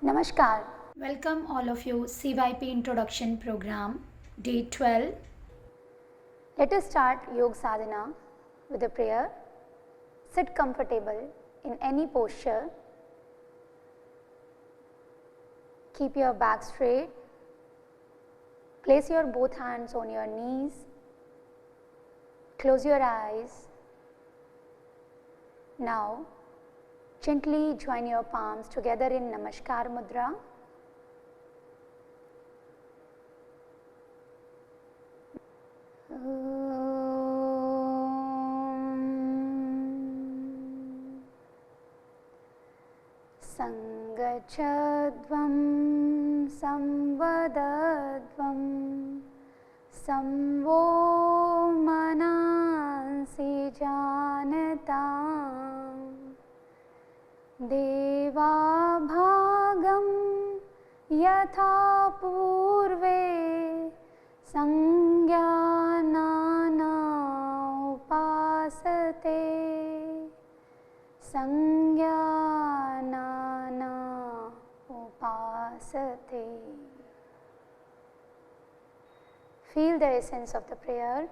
Namaskar. Welcome all of you CYP Introduction Program Day 12. Let us start Yoga Sadhana with a prayer. Sit comfortable in any posture. Keep your back straight. Place your both hands on your knees. Close your eyes. Now gently join your palms together in Namaskar Mudra. Sangachadvam samvadadvam samvo manansi janatam deva bhagam yatha purve sangyānāna upāsate sangyānāna upāsate. Feel the essence of the prayer.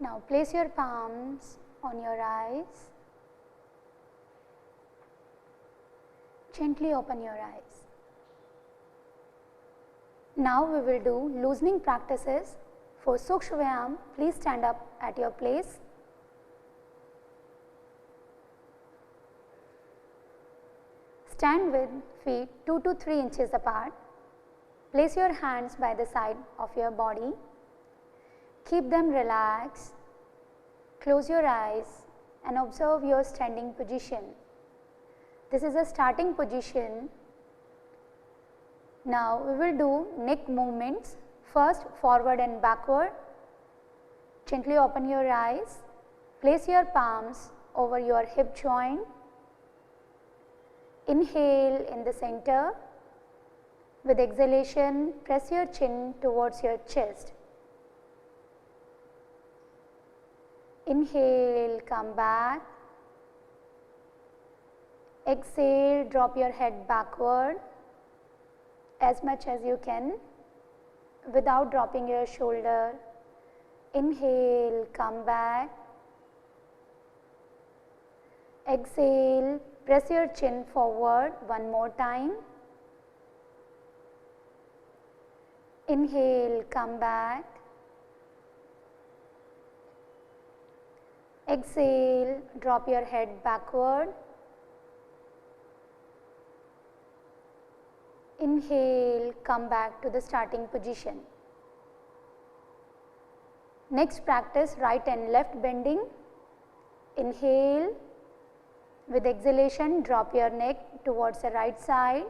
Now place your palms on your eyes. Gently open your eyes. Now we will do loosening practices. For Sukshma Vyayam, please stand up at your place. Stand with feet 2 to 3 inches apart. Place your hands by the side of your body. Keep them relaxed. Close your eyes and observe your standing position. This is a starting position. Now we will do neck movements. First forward and backward. Gently open your eyes. Place your palms over your hip joint. Inhale in the center. With exhalation, press your chin towards your chest. Inhale, come back. Exhale, drop your head backward as much as you can without dropping your shoulder. Inhale, come back. Exhale, press your chin forward one more time. Inhale, come back. Exhale, drop your head backward. Inhale, come back to the starting position. Next practice right and left bending. Inhale, with exhalation drop your neck towards the right side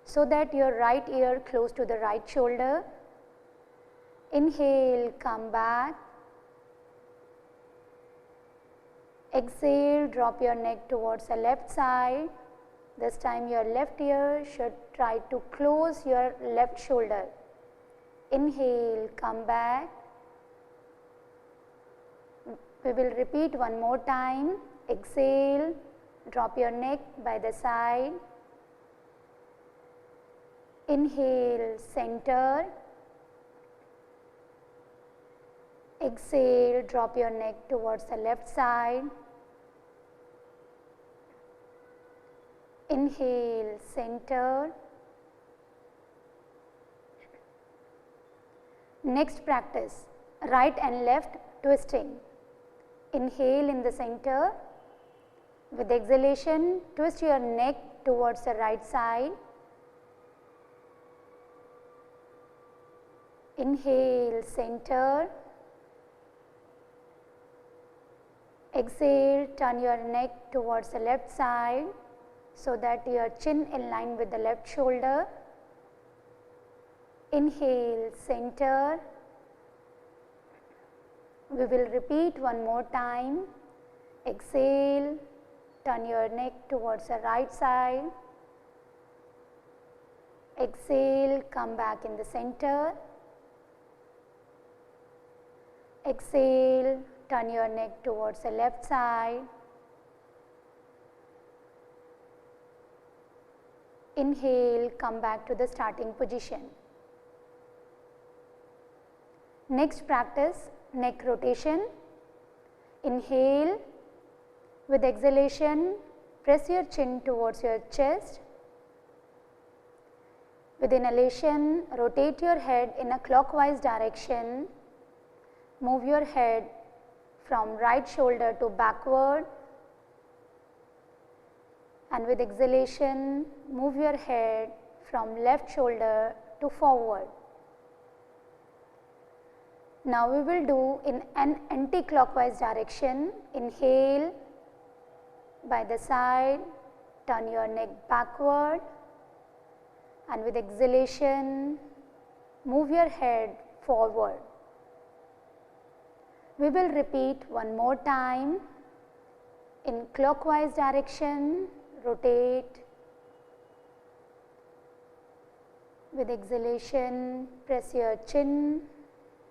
so that your right ear close to the right shoulder. Inhale, come back. Exhale, drop your neck towards the left side. This time your left ear should try to close your left shoulder. Inhale, come back. We will repeat one more time. Exhale, drop your neck by the side. Inhale, center. Exhale, drop your neck towards the left side. Inhale, center. Next practice, right and left twisting. Inhale in the center. With exhalation, twist your neck towards the right side. Inhale, center. Exhale, turn your neck towards the left side so that your chin in line with the left shoulder. Inhale, center. We will repeat one more time. Exhale, turn your neck towards the right side. Exhale, come back in the center. Exhale, turn your neck towards the left side. Inhale, come back to the starting position. Next practice, neck rotation. Inhale, with exhalation, press your chin towards your chest. With inhalation, rotate your head in a clockwise direction. Move your head from right shoulder to backward. And with exhalation, move your head from left shoulder to forward. Now we will do in an anti-clockwise direction. Inhale by the side, turn your neck backward, and with exhalation, move your head forward. We will repeat one more time. In clockwise direction, rotate. With exhalation, press your chin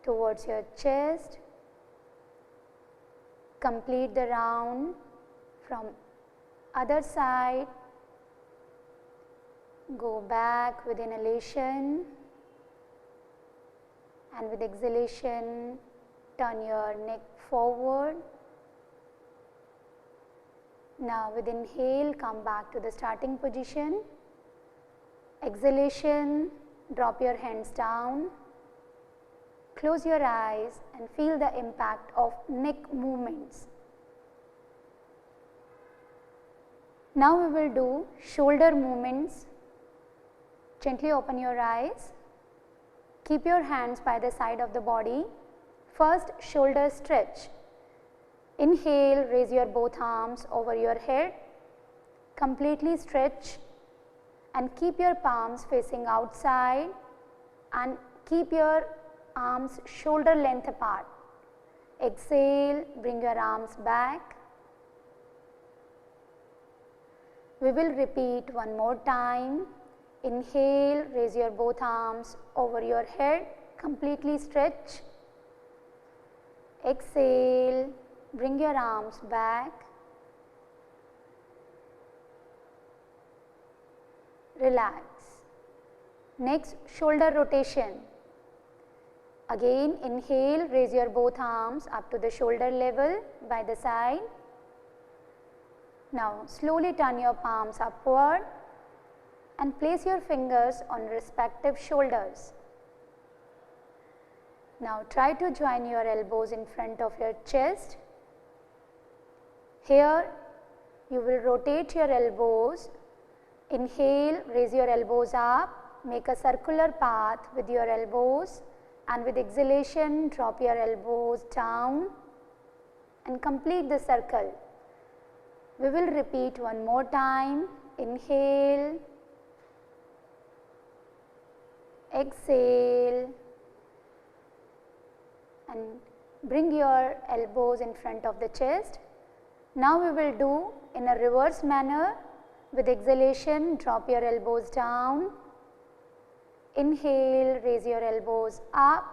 towards your chest. Complete the round from other side. Go back with inhalation, and with exhalation, turn your neck forward. Now with inhale, come back to the starting position. Exhalation, drop your hands down. Close your eyes and feel the impact of neck movements. Now we will do shoulder movements. Gently open your eyes. Keep your hands by the side of the body. First, shoulder stretch. Inhale, raise your both arms over your head. Completely stretch and keep your palms facing outside and keep your arms shoulder length apart. Exhale, bring your arms back. We will repeat one more time. Inhale, raise your both arms over your head, completely stretch. Exhale, bring your arms back. Relax. Next, shoulder rotation. Again, inhale, raise your both arms up to the shoulder level by the side. Now, slowly turn your palms upward and place your fingers on respective shoulders. Now, try to join your elbows in front of your chest. Here, you will rotate your elbows. Inhale, raise your elbows up, make a circular path with your elbows, and with exhalation, drop your elbows down and complete the circle. We will repeat one more time. Inhale, exhale, and bring your elbows in front of the chest. Now we will do in a reverse manner. With exhalation, drop your elbows down. Inhale, raise your elbows up.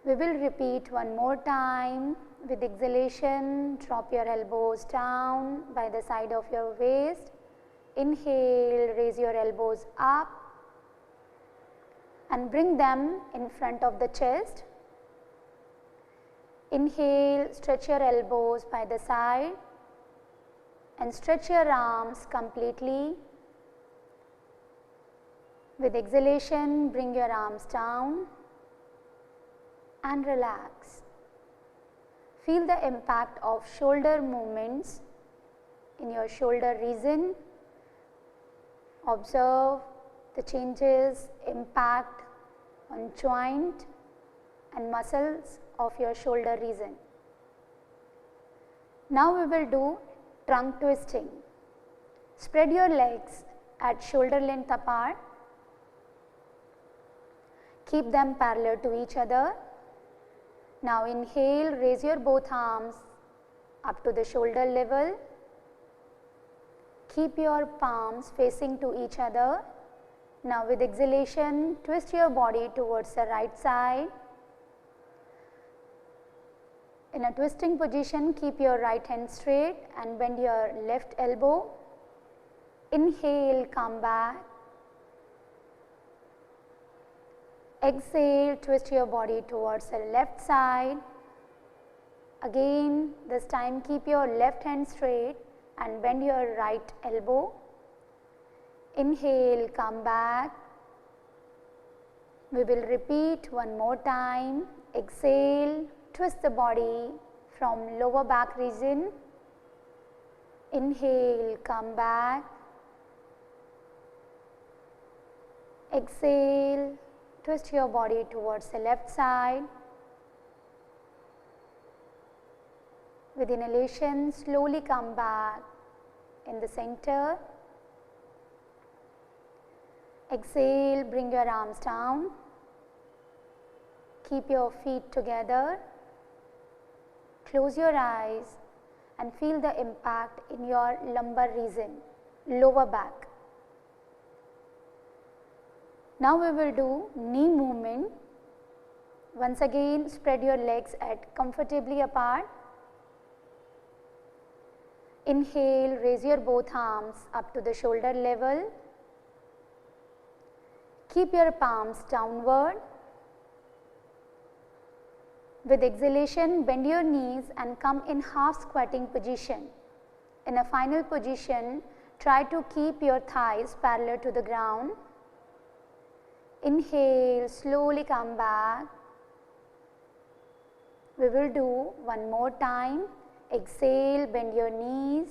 We will repeat one more time. With exhalation, drop your elbows down by the side of your waist. Inhale, raise your elbows up and bring them in front of the chest. Inhale, stretch your elbows by the side and stretch your arms completely. With exhalation, bring your arms down and relax. Feel the impact of shoulder movements in your shoulder region. Observe the changes, impact on joint and muscles of your shoulder region. Now we will do trunk twisting. Spread your legs at shoulder length apart. Keep them parallel to each other. Now inhale, raise your both arms up to the shoulder level. Keep your palms facing to each other. Now with exhalation, twist your body towards the right side. In a twisting position, keep your right hand straight and bend your left elbow. Inhale, come back. Exhale, twist your body towards the left side. Again, this time keep your left hand straight and bend your right elbow. Inhale, come back. We will repeat one more time. Exhale, twist the body from lower back region. Inhale, come back. Exhale, twist your body towards the left side. With inhalation, slowly come back in the center. Exhale, bring your arms down. Keep your feet together. Close your eyes and feel the impact in your lumbar region, lower back. Now we will do knee movement. Once again, spread your legs comfortably apart. Inhale, raise your both arms up to the shoulder level. Keep your palms downward. With exhalation, bend your knees and come in half squatting position. In a final position, try to keep your thighs parallel to the ground. Inhale, slowly come back. We will do one more time. Exhale, bend your knees.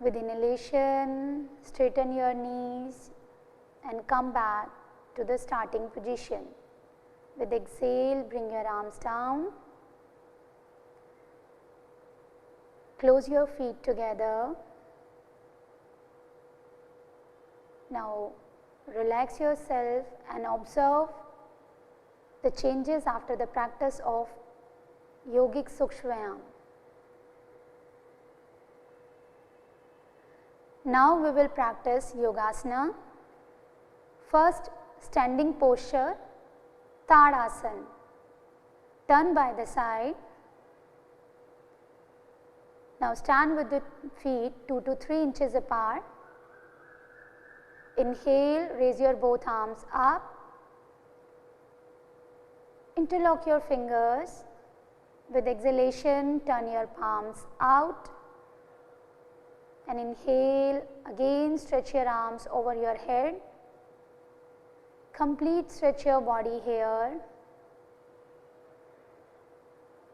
With inhalation, straighten your knees and come back to the starting position. With exhale, bring your arms down. Close your feet together. Now relax yourself and observe the changes after the practice of yogic Sukshmayam. Now we will practice Yogasana. First, standing posture, Tadasana. Turn by the side. Now stand with the feet 2 to 3 inches apart. Inhale, raise your both arms up. Interlock your fingers. With exhalation, turn your palms out. And inhale, again stretch your arms over your head. Complete stretch your body here.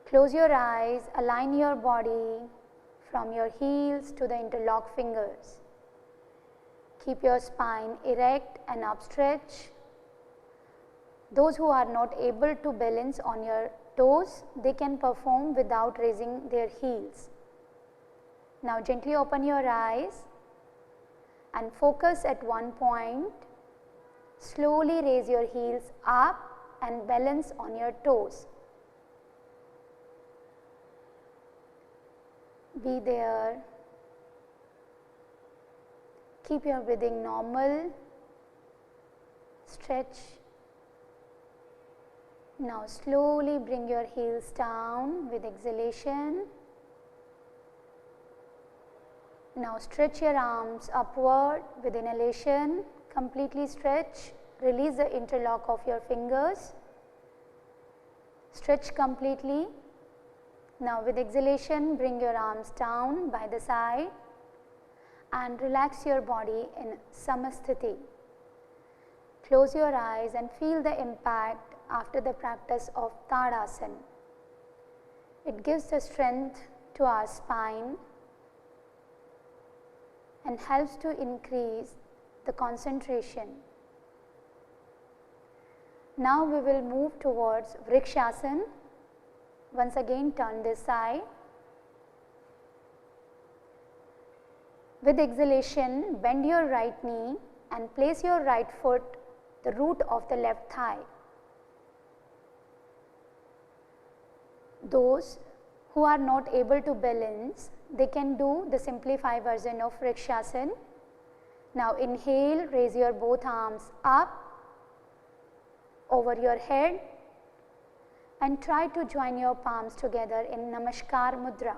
Close your eyes, align your body from your heels to the interlocked fingers. Keep your spine erect and upstretched. Those who are not able to balance on your toes, they can perform without raising their heels. Now gently open your eyes and focus at one point. Slowly raise your heels up and balance on your toes. Be there. Keep your breathing normal. Stretch. Now slowly bring your heels down with exhalation. Now stretch your arms upward with inhalation. Completely stretch. Release the interlock of your fingers. Stretch completely. Now with exhalation, bring your arms down by the side and relax your body in Samasthiti. Close your eyes and feel the impact after the practice of Tadasana. It gives the strength to our spine and helps to increase the concentration. Now we will move towards Vrikshasana. Once again, turn this side. With exhalation, bend your right knee and place your right foot the root of the left thigh. Those who are not able to balance, they can do the simplified version of Vrikshasana. Now inhale, raise your both arms up over your head and try to join your palms together in Namaskar Mudra.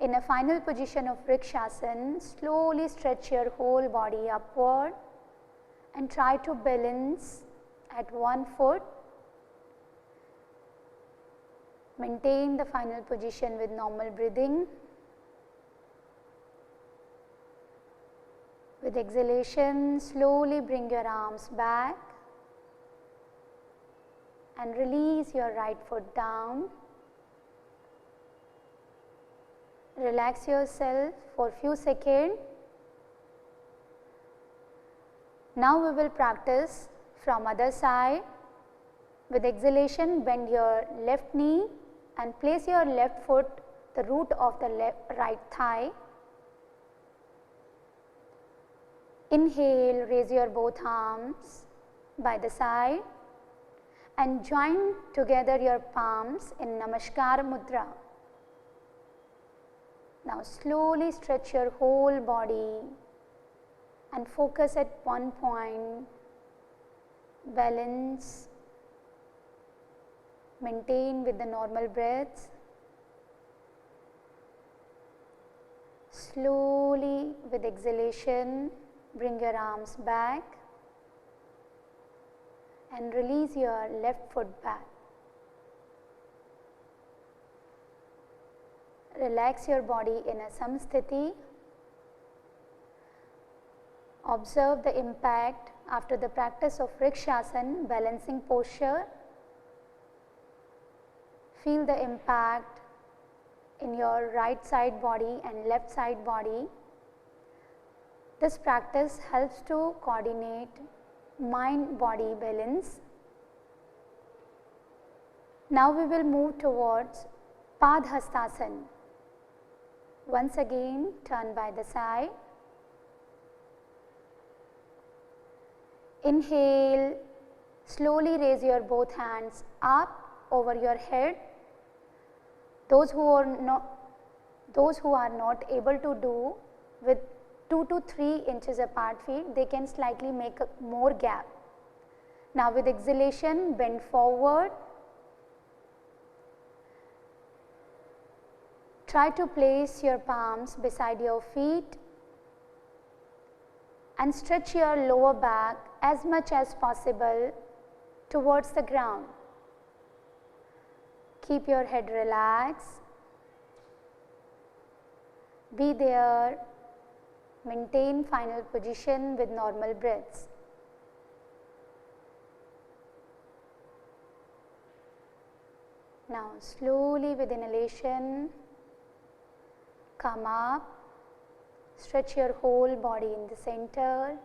In a final position of Vrikshasana, slowly stretch your whole body upward and try to balance at one foot. Maintain the final position with normal breathing. With exhalation, slowly bring your arms back and release your right foot down. Relax yourself for few seconds. Now we will practice from other side. With exhalation, bend your left knee and place your left foot the root of the right thigh. Inhale, raise your both arms by the side and join together your palms in Namaskar Mudra. Now slowly stretch your whole body and focus at one point. Balance, maintain with the normal breaths. Slowly with exhalation, bring your arms back and release your left foot back. Relax your body in a samsthiti. Observe the impact after the practice of Vrikshasana, balancing posture. Feel the impact in your right side body and left side body. This practice helps to coordinate mind-body balance. Now we will move towards Padhastasana. Once again, turn by the side. Inhale, slowly raise your both hands up over your head. Those who are not able to do with 2 to 3 inches apart feet, they can slightly make a more gap. Now with exhalation, bend forward. Try to place your palms beside your feet and stretch your lower back as much as possible towards the ground. Keep your head relaxed. Be there. Maintain final position with normal breaths. Now slowly with inhalation, come up, stretch your whole body in the center.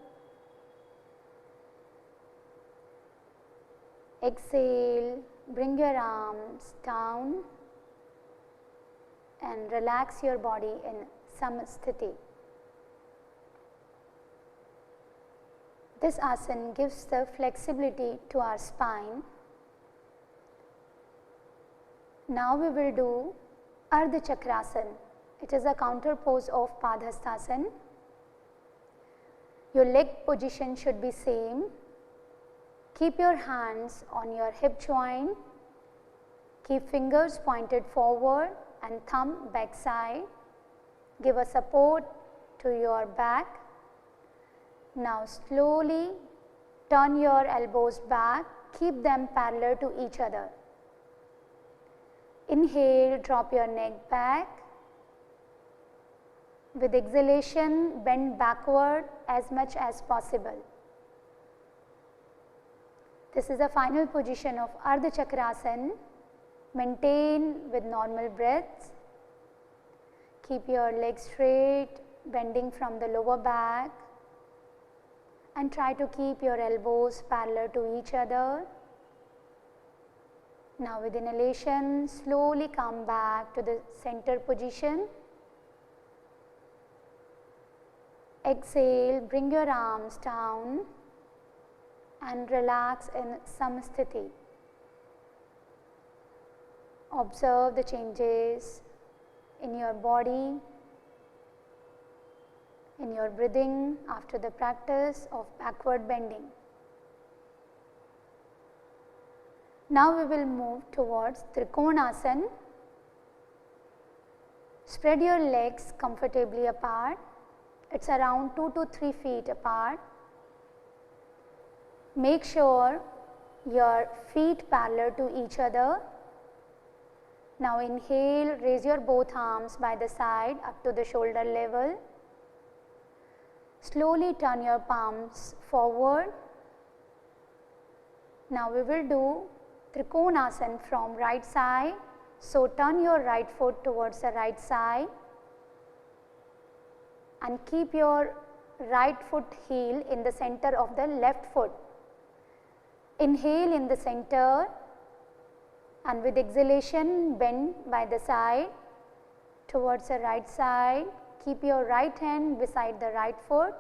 Exhale, bring your arms down and relax your body in samsthiti. This asana gives the flexibility to our spine. Now we will do Ardha Chakrasana. It is a counter pose of Padhastasana. Your leg position should be same. Keep your hands on your hip joint. Keep fingers pointed forward and thumb back side. Give a support to your back. Now slowly turn your elbows back. Keep them parallel to each other. Inhale, drop your neck back. With exhalation, bend backward as much as possible. This is the final position of Ardha Chakrasana. Maintain with normal breaths. Keep your legs straight, bending from the lower back, and try to keep your elbows parallel to each other. Now with inhalation, slowly come back to the center position. Exhale, bring your arms down and relax in samsthiti. Observe the changes in your body, in your breathing after the practice of backward bending. Now we will move towards Trikonasana. Spread your legs comfortably apart. It's around 2 to 3 feet apart. Make sure your feet parallel to each other. Now inhale, raise your both arms by the side up to the shoulder level. Slowly turn your palms forward. Now we will do Trikonasana from right side. So turn your right foot towards the right side and keep your right foot heel in the center of the left foot. Inhale in the center and with exhalation bend by the side towards the right side. Keep your right hand beside the right foot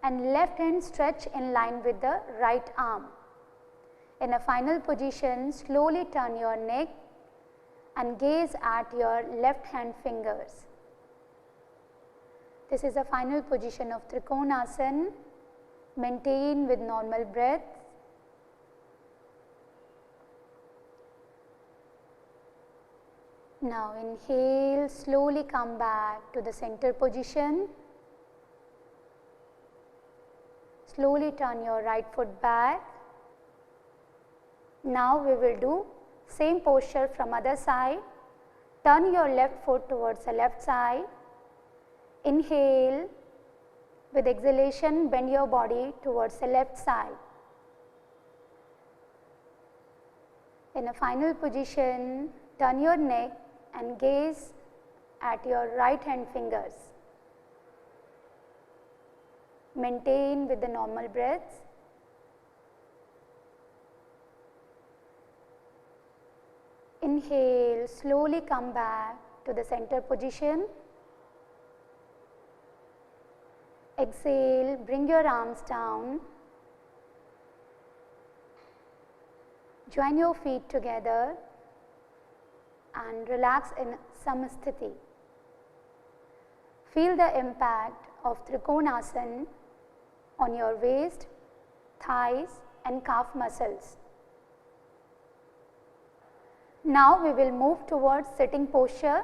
and left hand stretch in line with the right arm. In a final position, slowly turn your neck and gaze at your left hand fingers. This is a final position of Trikonasana. Maintain with normal breath. Now inhale, slowly come back to the center position. Slowly turn your right foot back. Now we will do same posture from other side. Turn your left foot towards the left side. Inhale, with exhalation bend your body towards the left side. In a final position, turn your neck and gaze at your right hand fingers. Maintain with the normal breath. Inhale, slowly come back to the center position. Exhale, bring your arms down. Join your feet together and relax in Samasthiti. Feel the impact of Trikonasana on your waist, thighs and calf muscles. Now we will move towards sitting posture.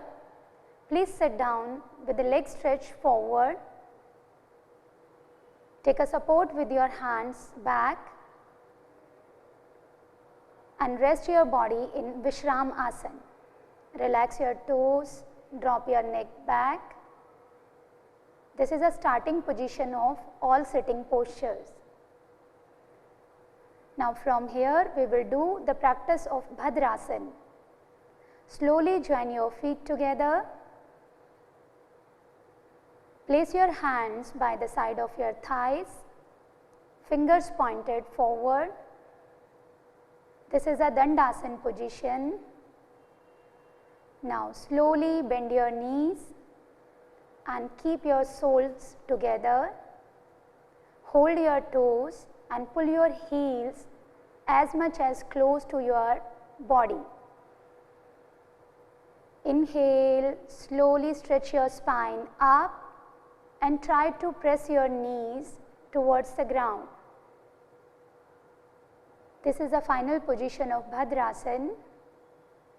Please sit down with the legs stretched forward. Take a support with your hands back and rest your body in Vishram Asana. Relax your toes, drop your neck back. This is a starting position of all sitting postures. Now from here we will do the practice of Bhadrasana. Slowly join your feet together. Place your hands by the side of your thighs, fingers pointed forward. This is a Dandasana position. Now slowly bend your knees and keep your soles together. Hold your toes and pull your heels as much as close to your body. Inhale, slowly stretch your spine up and try to press your knees towards the ground. This is the final position of Bhadrasana.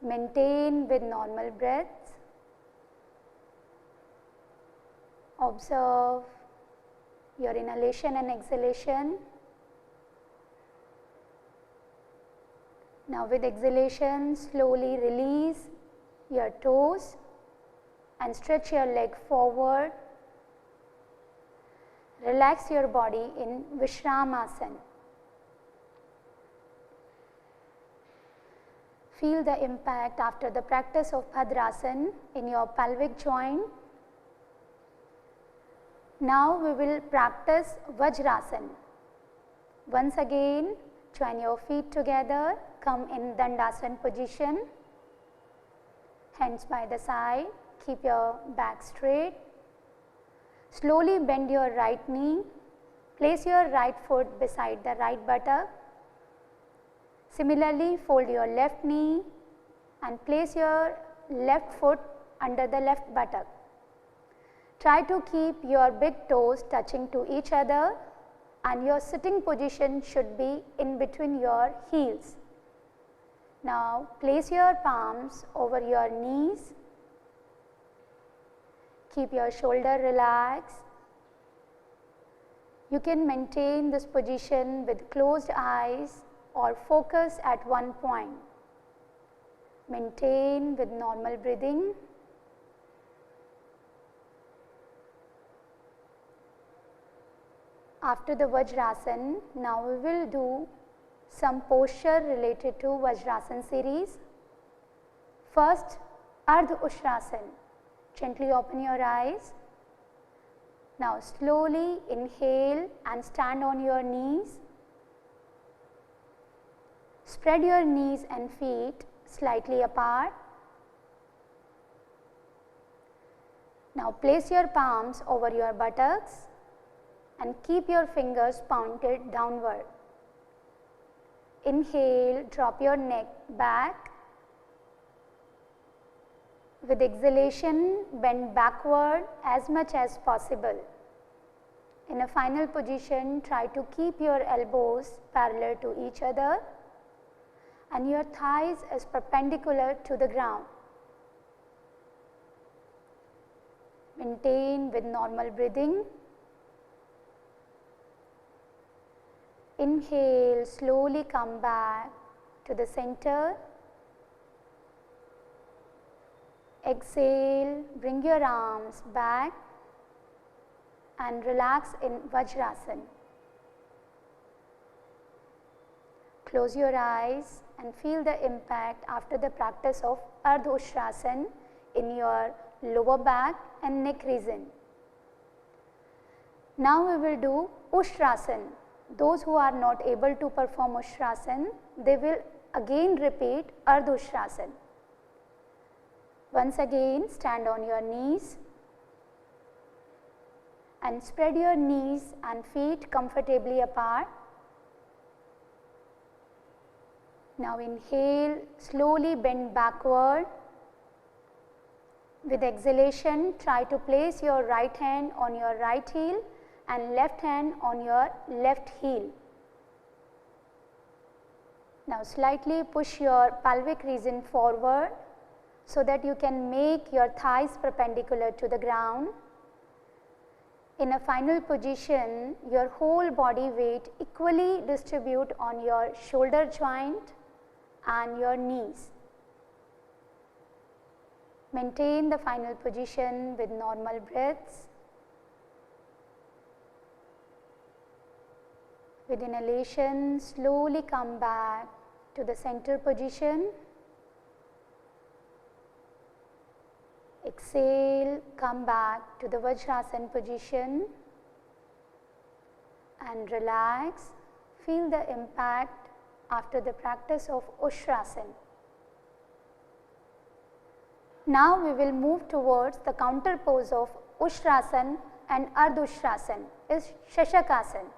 Maintain with normal breath. Observe your inhalation and exhalation. Now with exhalation, slowly release your toes and stretch your leg forward. Relax your body in Vishramasana. Feel the impact after the practice of Bhadrasana in your pelvic joint. Now we will practice Vajrasana. Once again, join your feet together, come in Dandasana position. Hands by the side, keep your back straight. Slowly bend your right knee, place your right foot beside the right buttock. Similarly, fold your left knee and place your left foot under the left buttock. Try to keep your big toes touching to each other and your sitting position should be in between your heels. Now, place your palms over your knees. Keep your shoulder relaxed. You can maintain this position with closed eyes or focus at one point. Maintain with normal breathing. After the Vajrasana, now we will do some posture related to Vajrasana series. First, Ardha Ushrasana. Gently open your eyes. Now slowly inhale and stand on your knees. Spread your knees and feet slightly apart. Now place your palms over your buttocks and keep your fingers pointed downward. Inhale, drop your neck back. With exhalation, bend backward as much as possible. In a final position, try to keep your elbows parallel to each other and your thighs as perpendicular to the ground. Maintain with normal breathing. Inhale, slowly come back to the center. Exhale, bring your arms back and relax in Vajrasana. Close your eyes and feel the impact after the practice of Ardha Ushrasana in your lower back and neck region. Now we will do Ushrasana. Those who are not able to perform Ushrasana, they will again repeat Ardha Ushrasana. Once again, stand on your knees and spread your knees and feet comfortably apart. Now inhale, slowly bend backward. With exhalation, try to place your right hand on your right heel and left hand on your left heel. Now slightly push your pelvic region forward so that you can make your thighs perpendicular to the ground. In a final position, your whole body weight equally distribute on your shoulder joint and your knees. Maintain the final position with normal breaths. With inhalation, slowly come back to the center position. Exhale, come back to the Vajrasana position and relax. Feel the impact after the practice of Ushrasana. Now we will move towards the counter pose of Ushrasana and Ardha Ushrasana is Shashakasana.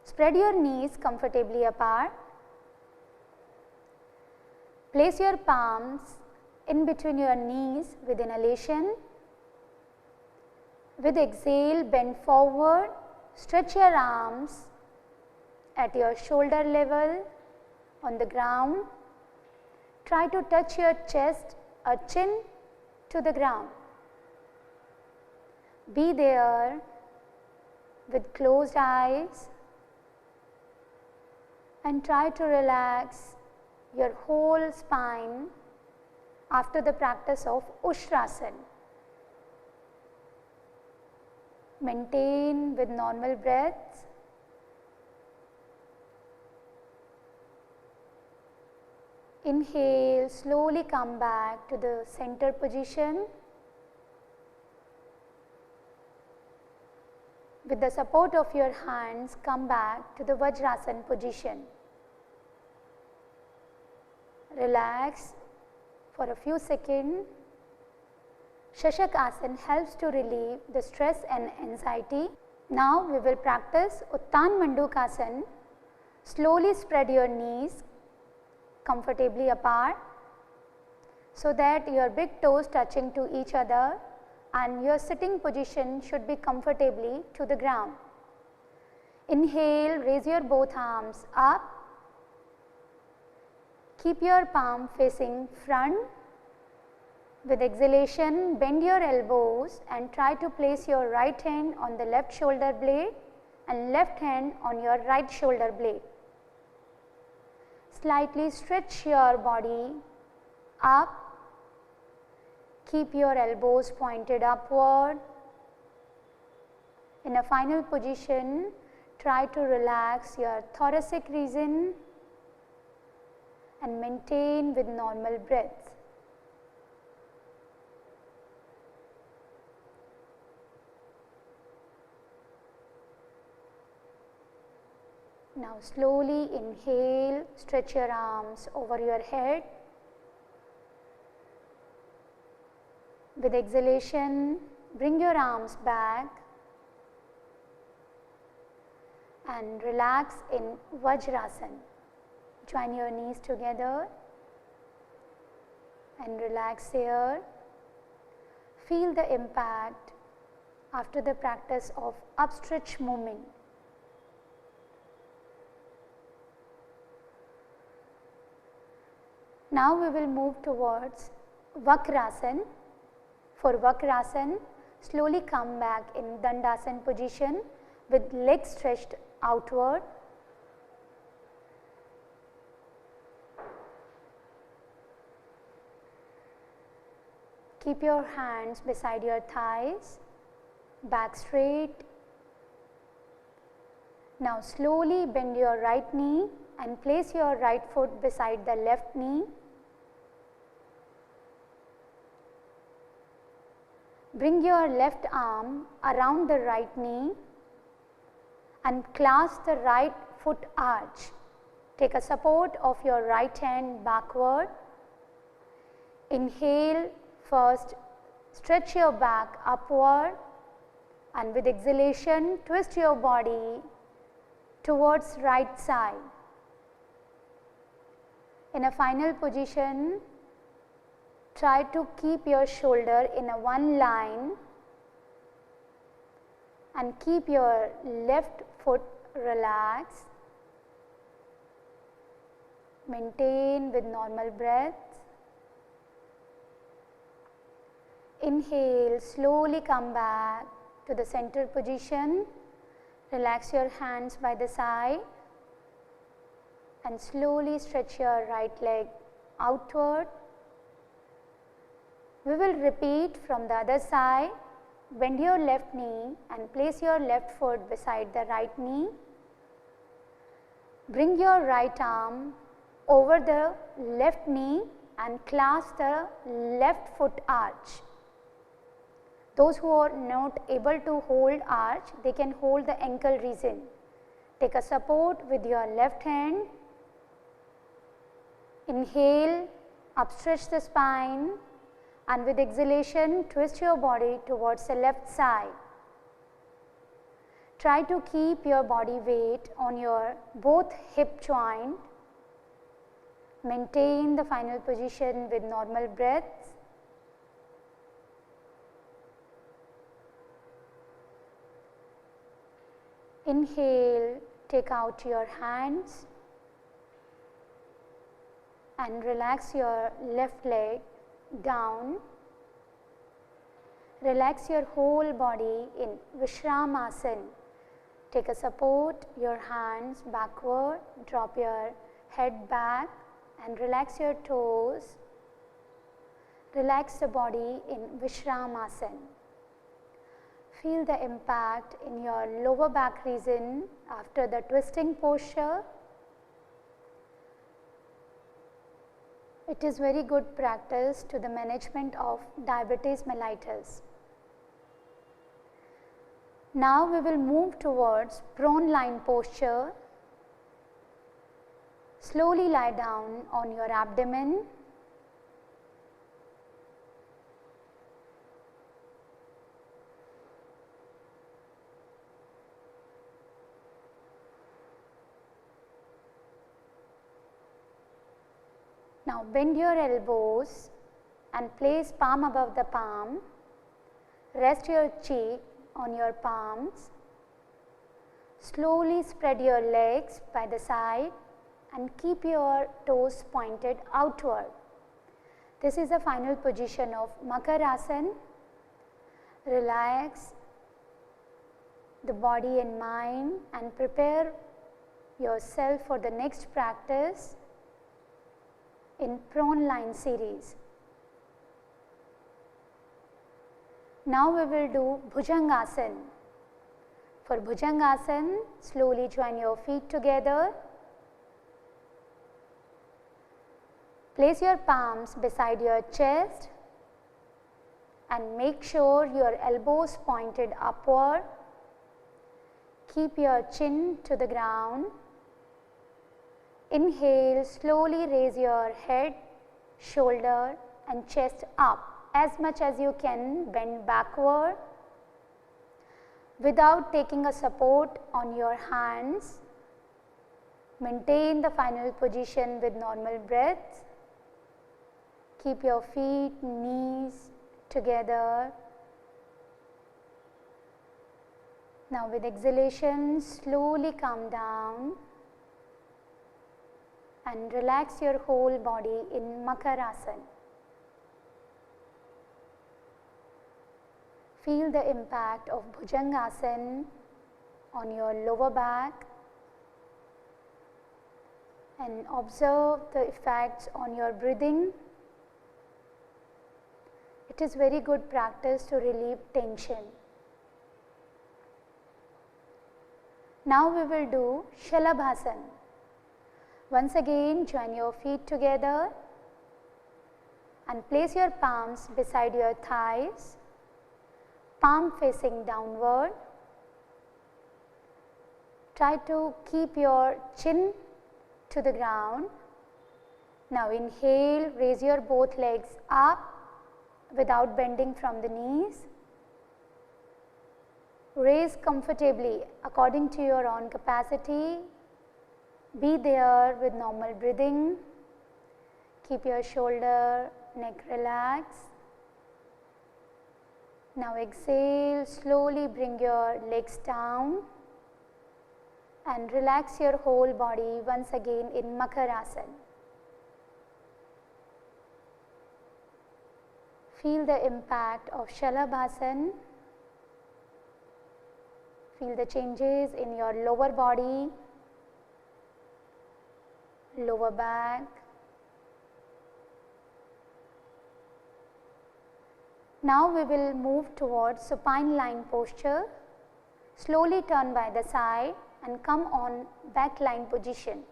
Spread your knees comfortably apart. Place your palms in between your knees with inhalation. With exhale, bend forward, stretch your arms at your shoulder level on the ground. Try to touch your chest or chin to the ground. Be there with closed eyes and try to relax your whole spine after the practice of Ushrasana. Maintain with normal breaths. Inhale, slowly come back to the center position. With the support of your hands, come back to the Vajrasana position. Relax for a few seconds. Shashakasana helps to relieve the stress and anxiety. Now we will practice Uttan Mandukasana. Slowly spread your knees comfortably apart so that your big toes touching to each other and your sitting position should be comfortably to the ground. Inhale, raise your both arms up. Keep your palm facing front. With exhalation, bend your elbows and try to place your right hand on the left shoulder blade and left hand on your right shoulder blade. Slightly stretch your body up. Keep your elbows pointed upward. In a final position, try to relax your thoracic region and maintain with normal breath. Now slowly inhale, stretch your arms over your head. With exhalation, bring your arms back and relax in Vajrasana. Join your knees together and relax here. Feel the impact after the practice of upstretch movement. Now we will move towards Vakrasana. For Vakrasana, slowly come back in Dandasana position with legs stretched outward. Keep your hands beside your thighs, back straight. Now slowly bend your right knee and place your right foot beside the left knee. Bring your left arm around the right knee and clasp the right foot arch. Take a support of your right hand backward. Inhale, first stretch your back upward, and with exhalation twist your body towards right side. In a final position, try to keep your shoulder in a one line and keep your left foot relaxed. Maintain with normal breath. Inhale, slowly come back to the center position. Relax your hands by the side and slowly stretch your right leg outward. We will repeat from the other side. Bend your left knee and place your left foot beside the right knee. Bring your right arm over the left knee and clasp the left foot arch. Those who are not able to hold arch, they can hold the ankle region. Take a support with your left hand. Inhale, upstretch the spine, and with exhalation twist your body towards the left side. Try to keep your body weight on your both hip joint. Maintain the final position with normal breaths. Inhale, take out your hands and relax your left leg down. Relax your whole body in Vishramasana. Take a support, your hands backward, drop your head back and relax your toes. Relax the body in Vishramasana. Feel the impact in your lower back region after the twisting posture. It is very good practice to the management of diabetes mellitus. Now we will move towards prone lying posture. Slowly lie down on your abdomen. Now bend your elbows and place palm above the palm. Rest your cheek on your palms. Slowly spread your legs by the side and keep your toes pointed outward. This is the final position of Makarasana. Relax the body and mind and prepare yourself for the next practice in prone line series. Now we will do Bhujangasana. For Bhujangasana, slowly join your feet together. Place your palms beside your chest and make sure your elbows pointed upward. Keep your chin to the ground. Inhale, slowly raise your head, shoulder and chest up. As much as you can, bend backward without taking a support on your hands. Maintain the final position with normal breath. Keep your feet, knees together. Now with exhalation, slowly come down and relax your whole body in Makarasana. Feel the impact of Bhujangasana on your lower back and observe the effects on your breathing. It is very good practice to relieve tension. Now we will do Shalabhasana. Once again, join your feet together and place your palms beside your thighs, palm facing downward. Try to keep your chin to the ground. Now inhale, raise your both legs up without bending from the knees. Raise comfortably according to your own capacity. Be there with normal breathing. Keep your shoulder, neck relaxed. Now exhale, slowly bring your legs down and relax your whole body once again in Makarasana. Feel the impact of Shalabhasana. Feel the changes in your lower body, lower back. Now we will move towards supine line posture. Slowly turn by the side and come on back line position.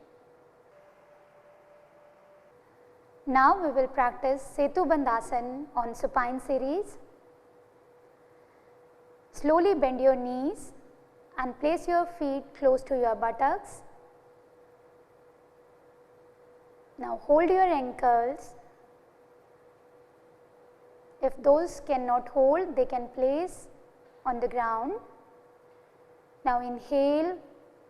Now we will practice Setu Bandhasana on supine series. Slowly bend your knees and place your feet close to your buttocks. Now hold your ankles. If those cannot hold, they can place on the ground. Now inhale,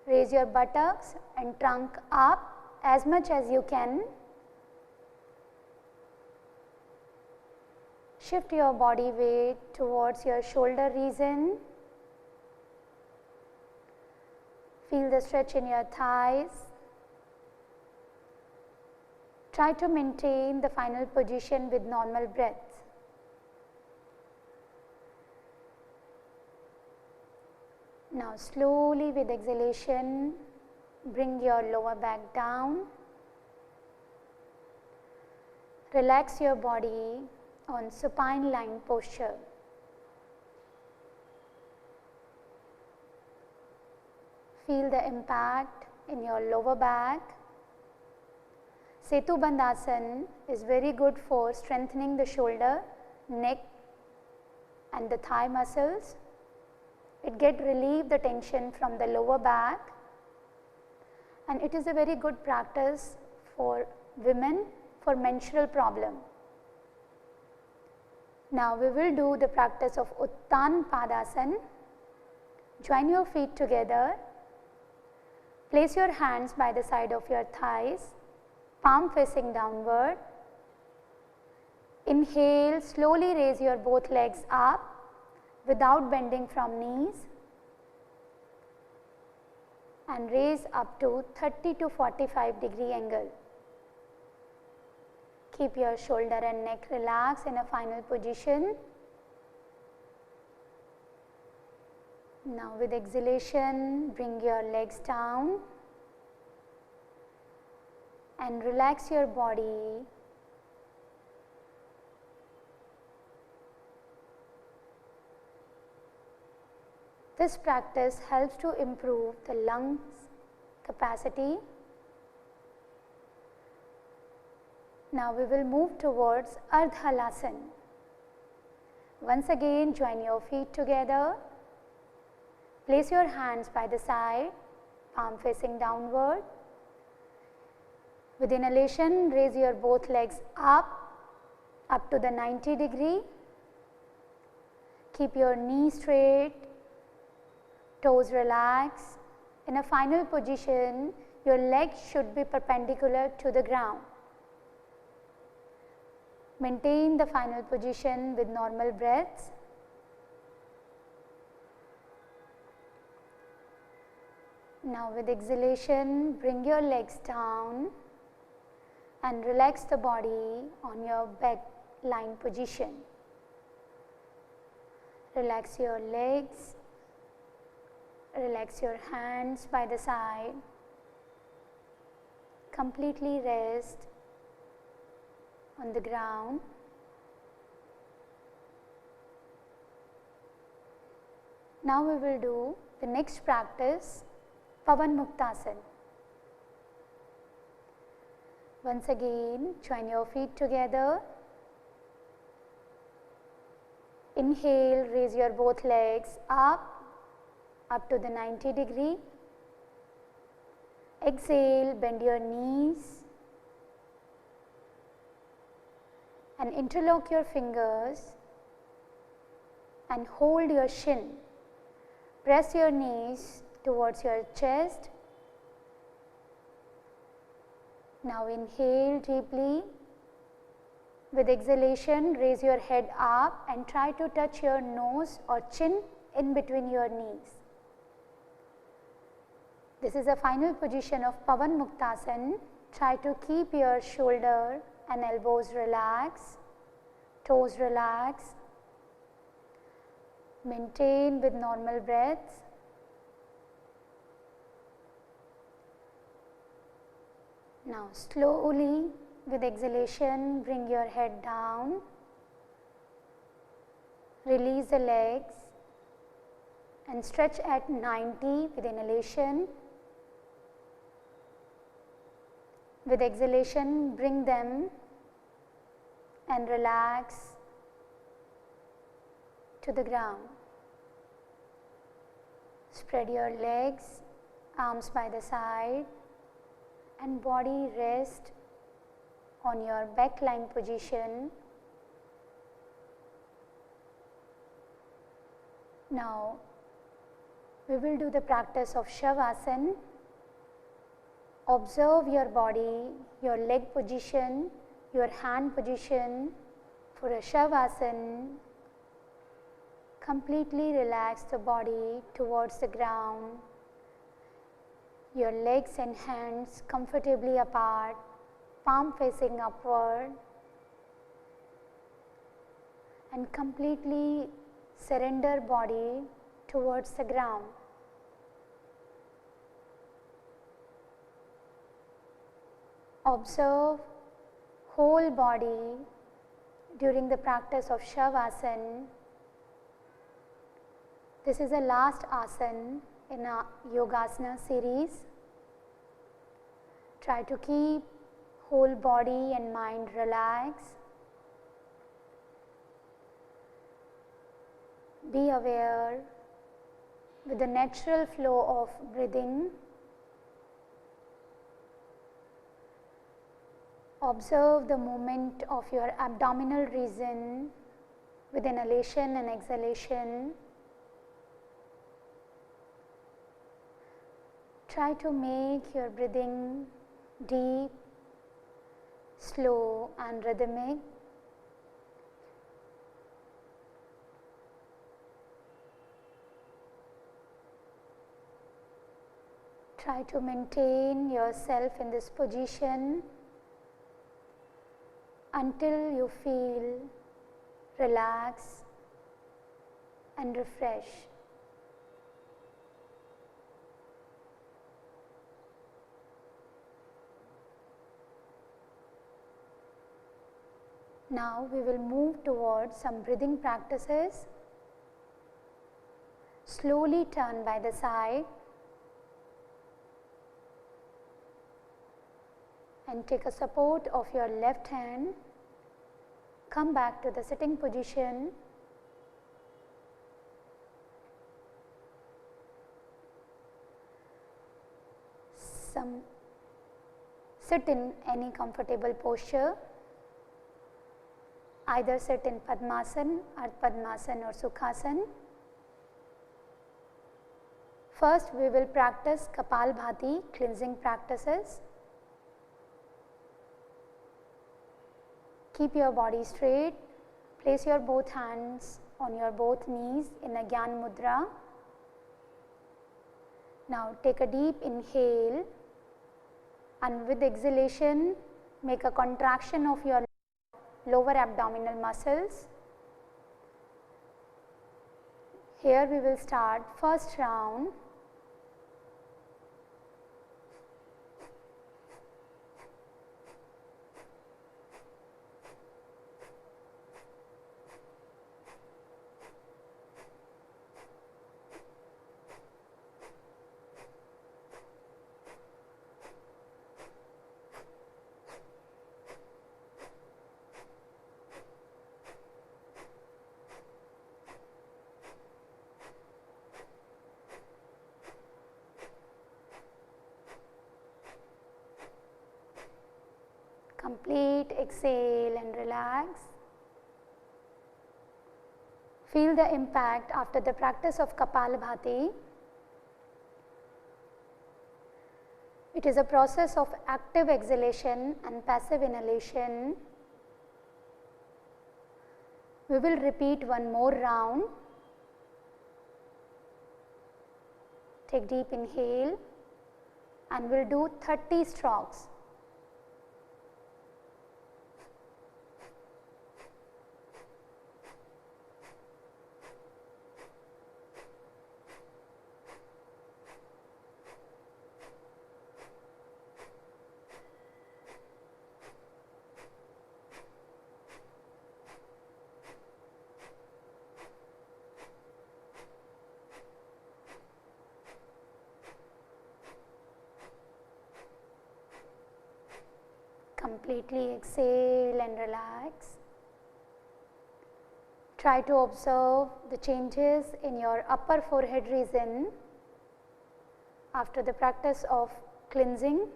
raise your buttocks and trunk up as much as you can. Shift your body weight towards your shoulder region. Feel the stretch in your thighs. Try to maintain the final position with normal breath. Now slowly with exhalation, bring your lower back down. Relax your body on supine line posture. Feel the impact in your lower back. Setu Bandhasana is very good for strengthening the shoulder, neck and the thigh muscles. It relieves the tension from the lower back, and it is a very good practice for women for menstrual problem. Now we will do the practice of Uttan Padasana. Join your feet together. Place your hands by the side of your thighs, palm facing downward. Inhale, slowly raise your both legs up without bending from knees and raise up to 30 to 45 degree angle. Keep your shoulder and neck relaxed in a final position. Now with exhalation, bring your legs down and relax your body. This practice helps to improve the lungs capacity. Now we will move towards Ardha Halasana. Once again, join your feet together. Place your hands by the side, palm facing downward. With inhalation, raise your both legs up to the 90 degree. Keep your knees straight, toes relaxed. In a final position, your legs should be perpendicular to the ground. Maintain the final position with normal breaths. Now with exhalation, bring your legs down and relax the body on your back lying position. Relax your legs, relax your hands by the side. Completely rest on the ground. Now we will do the next practice, Pavan Muktasana. Once again, join your feet together. Inhale, raise your both legs up to the 90 degree. Exhale, bend your knees and interlock your fingers and hold your shin. Press your knees towards your chest. Now inhale deeply. With exhalation, raise your head up and try to touch your nose or chin in between your knees. This is a final position of Pavan Muktasana. Try to keep your shoulder and elbows relaxed, toes relaxed. Maintain with normal breaths. Now slowly with exhalation, bring your head down. Release the legs and stretch at 90 with inhalation. With exhalation, bring them and relax to the ground. Spread your legs, arms by the side, and body rest on your back lying position. Now we will do the practice of Shavasana. Observe your body, your leg position, your hand position. For a Shavasana, completely relax the body towards the ground. Your legs and hands comfortably apart, palm facing upward, and completely surrender body towards the ground. Observe whole body during the practice of Shavasana. This is the last asana in a Yogasana series. Try to keep whole body and mind relaxed. Be aware with the natural flow of breathing. Observe the movement of your abdominal region with inhalation and exhalation. Try to make your breathing deep, slow and rhythmic. Try to maintain yourself in this position until you feel relaxed and refreshed. Now we will move towards some breathing practices. Slowly turn by the side and take a support of your left hand. Come back to the sitting position. Sit in any comfortable posture. Either sit in Padmasana, Ardha Padmasana or Sukhasana. First we will practice Kapalbhati cleansing practices. Keep your body straight. Place your both hands on your both knees in a Gyan Mudra. Now take a deep inhale and with exhalation make a contraction of your lower abdominal muscles. Here we will start first round. Complete exhale and relax. Feel the impact after the practice of Kapalbhati. It is a process of active exhalation and passive inhalation. We will repeat one more round. Take deep inhale and we'll do 30 strokes. Completely exhale and relax. Try to observe the changes in your upper forehead region after the practice of cleansing.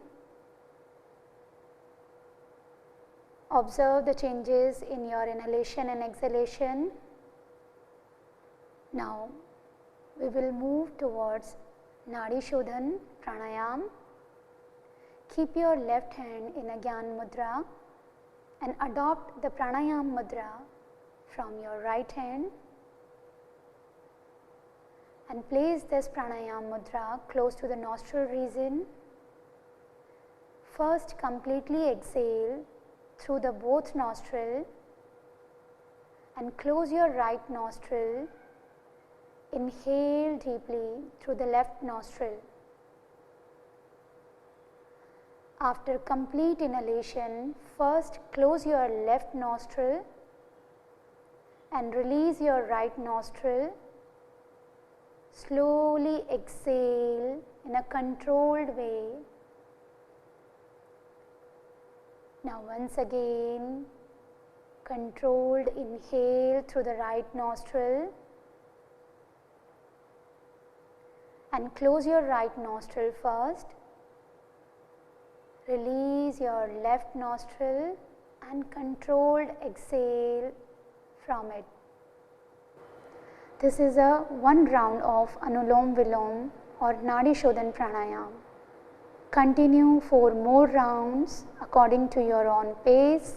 Observe the changes in your inhalation and exhalation. Now we will move towards Nadi Shodhan Pranayam. Keep your left hand in a Gyan Mudra and adopt the Pranayam Mudra from your right hand and place this Pranayam Mudra close to the nostril region. First completely exhale through the both nostril and close your right nostril. Inhale deeply through the left nostril. After complete inhalation, first close your left nostril and release your right nostril. Slowly exhale in a controlled way. Now once again, controlled inhale through the right nostril and close your right nostril first. Release your left nostril and controlled exhale from it. This is a one round of Anulom Vilom or Nadi Shodhan Pranayam. Continue 4 more rounds according to your own pace.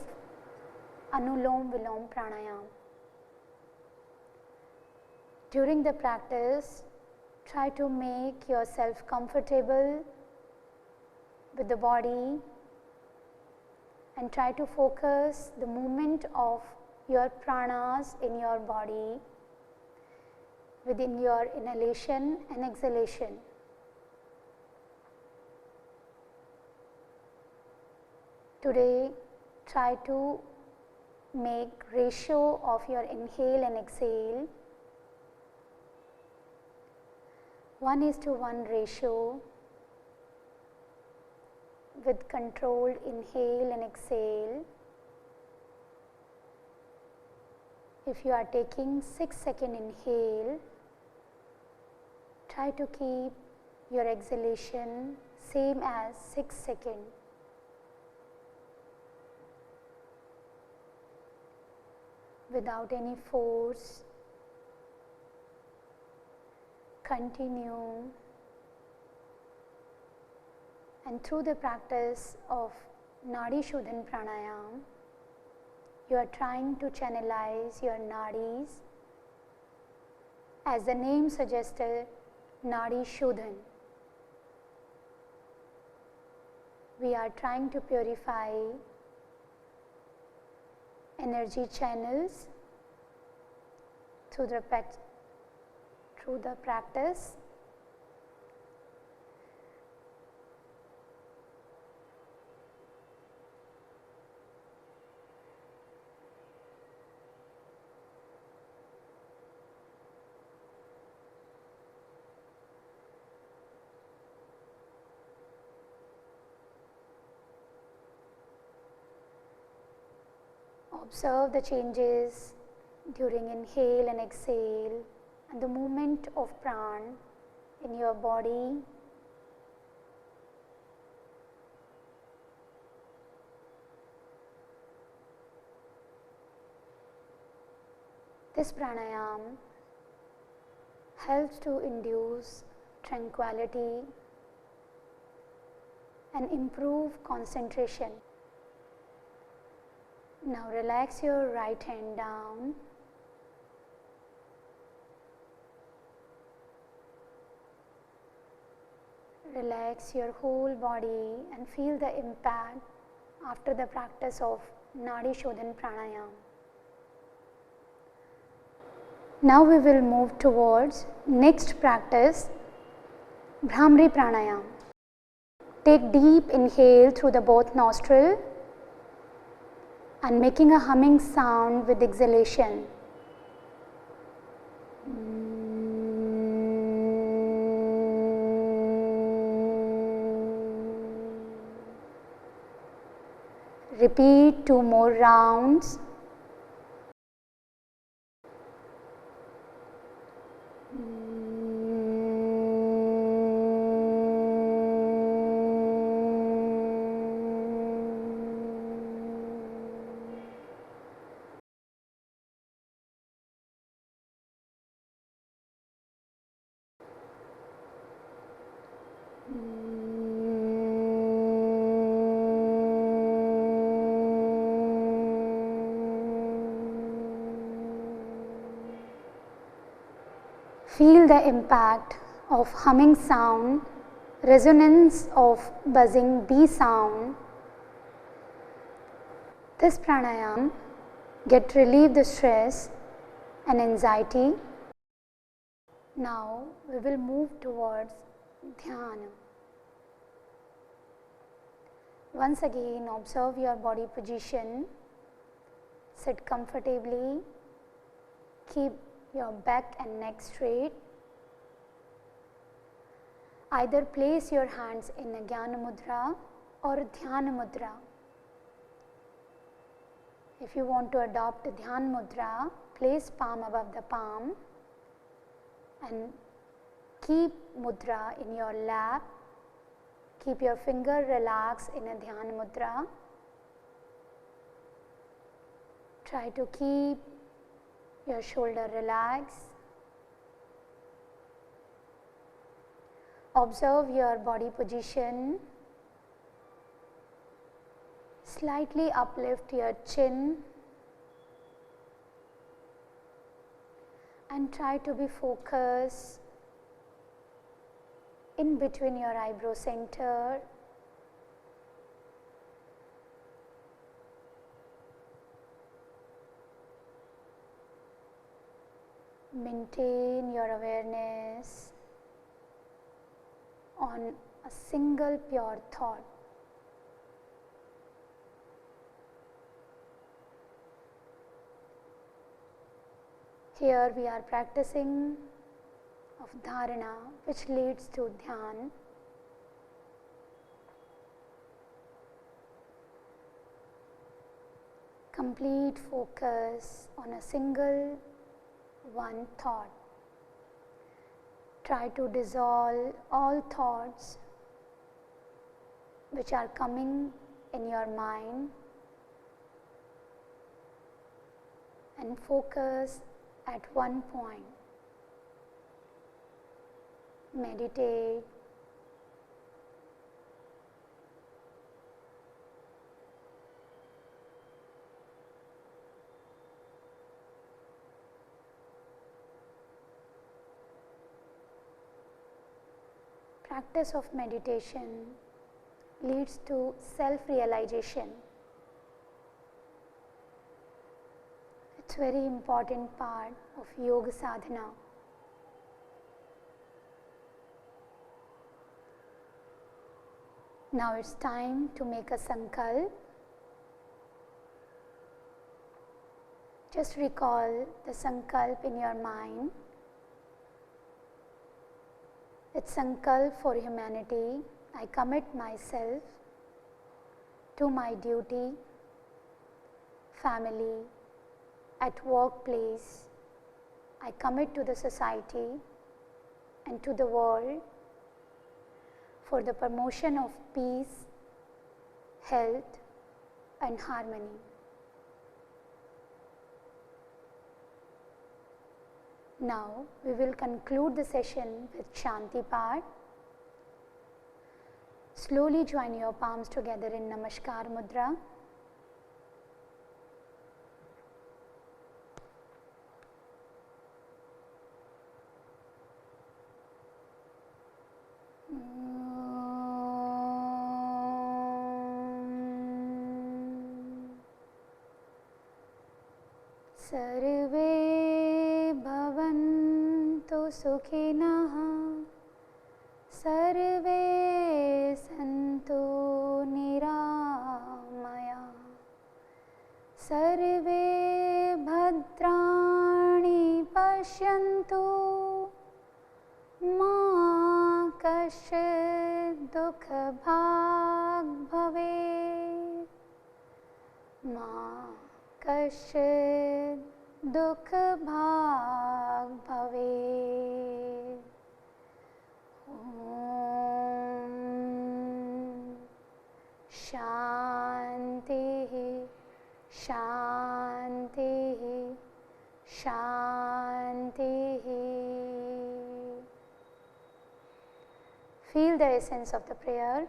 Anulom Vilom Pranayam. During the practice, try to make yourself comfortable with the body and try to focus the movement of your pranas in your body within your inhalation and exhalation. Today, try to make ratio of your inhale and exhale 1:1 ratio with controlled inhale and exhale. If you are taking 6-second inhale, try to keep your exhalation same as 6 seconds. Without any force, continue, and through the practice of Nadi Shodhan Pranayam, you are trying to channelize your nadis. As the name suggested, Nadi Shodhan. We are trying to purify energy channels through the practice. Observe the changes during inhale and exhale and the movement of pran in your body. This pranayam helps to induce tranquility and improve concentration. Now relax your right hand down. Relax your whole body and feel the impact after the practice of Nadi Shodhan Pranayam. Now we will move towards next practice, Bhramari Pranayam. Take deep inhale through the both nostril and making a humming sound with exhalation. Repeat 2 more rounds. Feel the impact of humming sound, resonance of buzzing B sound. This pranayam relieve the stress and anxiety. Now we will move towards dhyana. Once again observe your body position. Sit comfortably. Keep your back and neck straight. Either place your hands in a Jnana Mudra or Dhyana Mudra. If you want to adopt Dhyana Mudra, place palm above the palm and keep mudra in your lap. Keep your finger relaxed in a Dhyana Mudra. Try to keep your shoulder relaxed. Observe your body position. Slightly uplift your chin and try to be focused in between your eyebrow center. Maintain your awareness on a single pure thought. Here we are practicing of dharana, which leads to dhyan. Complete focus on a single one thought. Try to dissolve all thoughts which are coming in your mind and focus at one point. Meditate. Practice of meditation leads to self-realization. It's a very important part of yoga sadhana. Now it's time to make a sankalp. Just recall the sankalp in your mind. It's sankalp for humanity. I commit myself to my duty, family, at workplace. I commit to the society and to the world for the promotion of peace, health and harmony. Now we will conclude the session with Shanti part. Slowly join your palms together in Namaskar Mudra. Sarve bhavantu sukhinah, sarve santu niramaya, sarve bhadrani pashyantu, ma kaschid dukha bhag bhavet, ma kaschid dukh bhag bhavet. Om Shanti Shanti Shanti. Feel the essence of the prayer.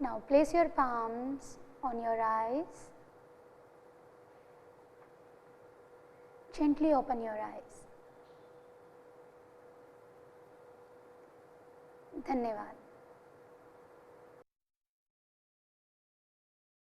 Now place your palms on your eyes. Gently open your eyes. Dhanyavad.